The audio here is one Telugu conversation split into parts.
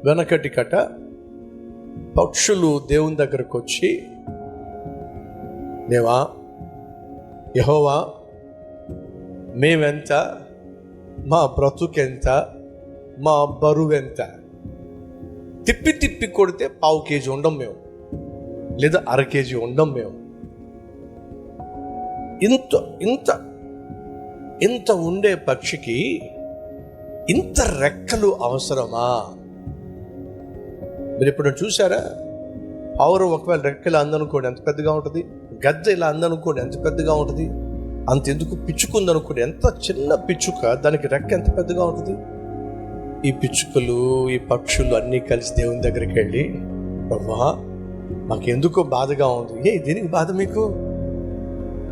వెనకటి కట పక్షులు దేవుని దగ్గరకు వచ్చి, దేవా యెహోవా, మేమెంత, మా బ్రతుకెంత, మా బరువెంత, తిప్పి తిప్పి కొడితే 1/2 కేజీ ఉండం మేము, లేదా 1/2 కేజీ ఉండం మేము. ఇంత ఇంత ఇంత ఉండే పక్షికి ఇంత రెక్కలు అవసరమా? మీరు ఇప్పుడు చూసారా? పావురం ఒకవేళ రెక్కలు అందనుకోండి ఎంత పెద్దగా ఉంటుంది, గద్ద ఇలా అందనుకోండి ఎంత పెద్దగా ఉంటుంది, అంతెందుకు పిచ్చుకుందనుకోండి, ఎంత చిన్న పిచ్చుక దానికి రెక్క ఎంత పెద్దగా ఉంటుంది. ఈ పిచ్చుకలు, ఈ పక్షులు అన్నీ కలిసి దేవుని దగ్గరికి వెళ్ళి, ప్రభువా మాకెందుకో బాధగా ఉంది. దీనికి బాధ మీకు?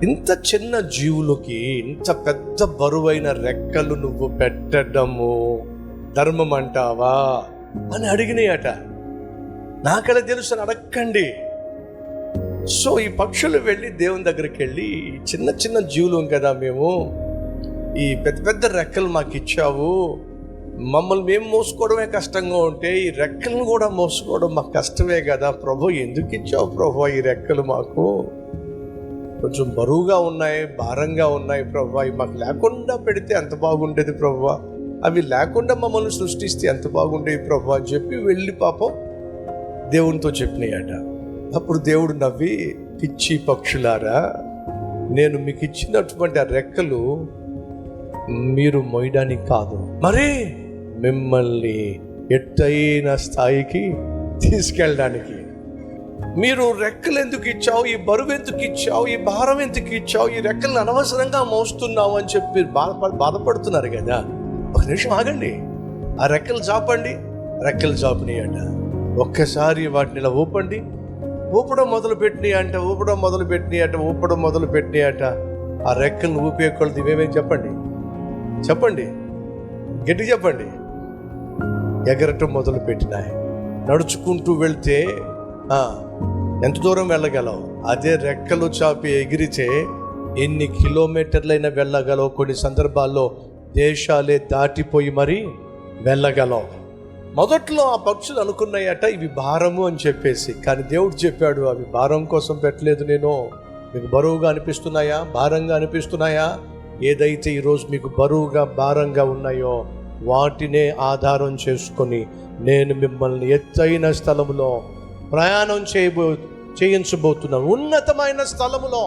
ఇంత చిన్న జీవులకి ఇంత పెద్ద బరువైన రెక్కలు నువ్వు పెట్టడము ధర్మం అంటావా అని అడిగినాయట. నాకలా తెలుసు అని అడగండి. సో ఈ పక్షులు వెళ్ళి దేవుని దగ్గరికి వెళ్ళి, చిన్న చిన్న జీవులం కదా మేము, ఈ పెద్ద పెద్ద రెక్కలు మాకు ఇచ్చావు, మమ్మల్ని మేము మోసుకోవడమే కష్టంగా ఉంటే ఈ రెక్కలను కూడా మోసుకోవడం మాకు కష్టమే కదా ప్రభు, ఎందుకు ఇచ్చావు ప్రభు ఈ రెక్కలు? మాకు కొంచెం బరువుగా ఉన్నాయి, భారంగా ఉన్నాయి ప్రభు, అవి మాకు లేకుండా పెడితే ఎంత బాగుండేది ప్రభు, అవి లేకుండా మమ్మల్ని సృష్టిస్తే ఎంత బాగుండేది ప్రభు అని చెప్పి వెళ్ళి పాపం దేవునితో చెప్పినాయట. అప్పుడు దేవుడు నవ్వి, పిచ్చి పక్షులారా, నేను మీకు ఇచ్చినటువంటి ఆ రెక్కలు మీరు మోయడానికి కాదు, మరి మిమ్మల్ని ఎత్తైన స్థాయికి తీసుకెళ్ళడానికి. మీరు రెక్కలు ఎందుకు ఇచ్చావు, ఈ బరువు ఎందుకు ఇచ్చావు, ఈ భారం ఎందుకు ఇచ్చావు, ఈ రెక్కలను అనవసరంగా మోస్తున్నావు అని చెప్పి బాధపడుతున్నారు కదా. ఒక నిమిషం ఆగండి, ఆ రెక్కలు చాపండి. రెక్కలు చాపినాయట. ఒక్కసారి వాటిని ఇలా ఊపండి. ఊపడం మొదలు పెట్టినాయంట, ఊపడం మొదలు పెట్టినాయట, ఊపడం మొదలు పెట్టినాయట. ఆ రెక్కలను ఊపే కొలది ఇవేమేమి చెప్పండి, చెప్పండి, గట్టి చెప్పండి. ఎగరటం మొదలు పెట్టినాయి. నడుచుకుంటూ వెళ్తే ఎంత దూరం వెళ్ళగలవు? అదే రెక్కలు చాపి ఎగిరితే ఎన్ని కిలోమీటర్లైనా వెళ్ళగలవు. కొన్ని సందర్భాల్లో దేశాలే దాటిపోయి మరి వెళ్ళగలవు. మొదట్లో ఆ పక్షులు అనుకున్నాయట ఇవి భారము అని చెప్పేసి, కానీ దేవుడు చెప్పాడు అవి భారం కోసం పెట్టలేదు నేను. మీకు బరువుగా అనిపిస్తున్నాయా, భారంగా అనిపిస్తున్నాయా? ఏదైతే ఈరోజు మీకు బరువుగా భారంగా ఉన్నాయో వాటినే ఆధారం చేసుకొని నేను మిమ్మల్ని ఎత్తైన స్థలములో ప్రయాణం చేయించబోతున్నాను. ఉన్నతమైన స్థలములో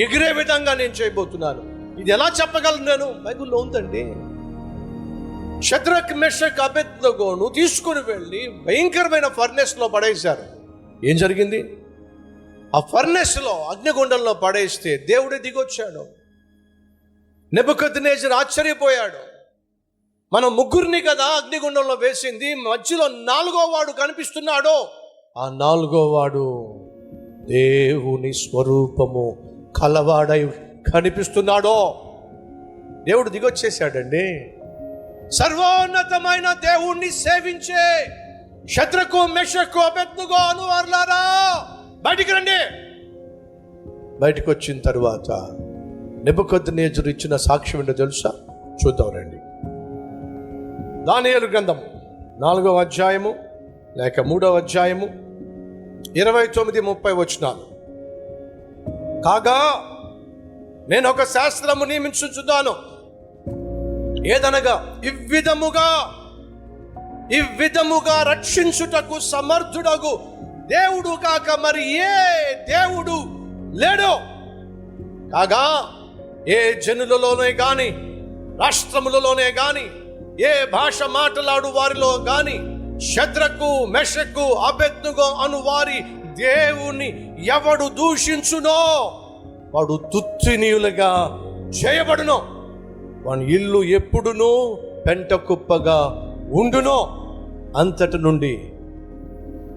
ఎగిరే విధంగా నేను చేయబోతున్నాను. ఇది ఎలా చెప్పగలను నేను? బైబిల్లో ఉందండి. షద్రక్, మెషక్, అబేద్నెగోను తీసుకుని వెళ్ళి భయంకరమైన ఫర్నెస్లో పడేశారు. ఏం జరిగింది? ఆ ఫర్నెస్లో, అగ్నిగుండంలో పడేస్తే దేవుడే దిగొచ్చాడు. నెబుకద్నెజర్ ఆశ్చర్యపోయాడు. మనం ముగ్గురిని కదా అగ్నిగుండంలో వేసింది, మధ్యలో 4వ వాడు కనిపిస్తున్నాడు. ఆ 4వ వాడు దేవుని స్వరూపము కలవాడై కనిపిస్తున్నాడో. దేవుడు దిగొచ్చేసాడండి. సర్వోన్నతమైన దేవుణ్ణి సేవించే షద్రకు, మెషకు, అబేద్నెగో అనువారులారా బయటికి రండి. బయటకు వచ్చిన తరువాత నెబుకద్నెజరు ఇచ్చిన సాక్ష్యం ఏంటో తెలుసా? చూద్దాం రండి. దానియేలు గ్రంథం 4వ అధ్యాయము లేక 3వ అధ్యాయము 29-30 వచనాలు. కాగా నేను ఒక శాస్త్రము నియమించుచున్నాను, ఏదనగా ఇవ్విధముగా రక్షించుటకు సమర్థుడగు దేవుడు కాక మరి ఏ దేవుడు లేడు. కాగా ఏ జనులలోనే గాని, రాష్ట్రములలోనే గాని, ఏ భాష మాట్లాడు వారిలో గాని షద్రకు, మెషకు, అబేద్నెగో అను వారి దేవుని ఎవడు దూషించునో వాడు తుత్తినీయులుగా చేయబడును. వాని ఇల్లు ఎప్పుడునూ పెంట కుప్పగా ఉండునో. అంతటి నుండి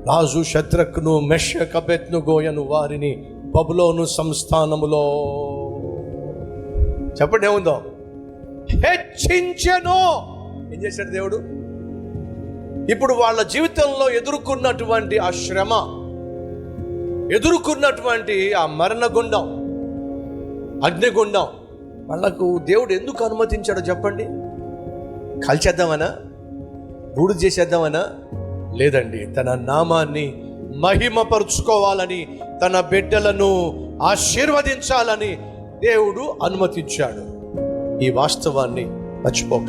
రాజు షద్రకును, మెషకు, అబేద్నెగో అను వారిని బబులోను సంస్థానములో, చెప్పండి ఏముందో, హెచ్చించెను. ఏం చేశాడు దేవుడు? ఇప్పుడు వాళ్ళ జీవితంలో ఎదుర్కొన్నటువంటి ఆ శ్రమ, ఎదుర్కొన్నటువంటి ఆ మరణగుండం, అగ్నిగుండం, వాళ్ళకు దేవుడు ఎందుకు అనుమతించాడో చెప్పండి? కాల్చేద్దామనా? బూడిద చేసేద్దామనా? లేదండి, తన నామాన్ని మహిమపరుచుకోవాలని, తన బిడ్డలను ఆశీర్వదించాలని దేవుడు అనుమతించాడు. ఈ వాస్తవాన్ని మర్చిపోక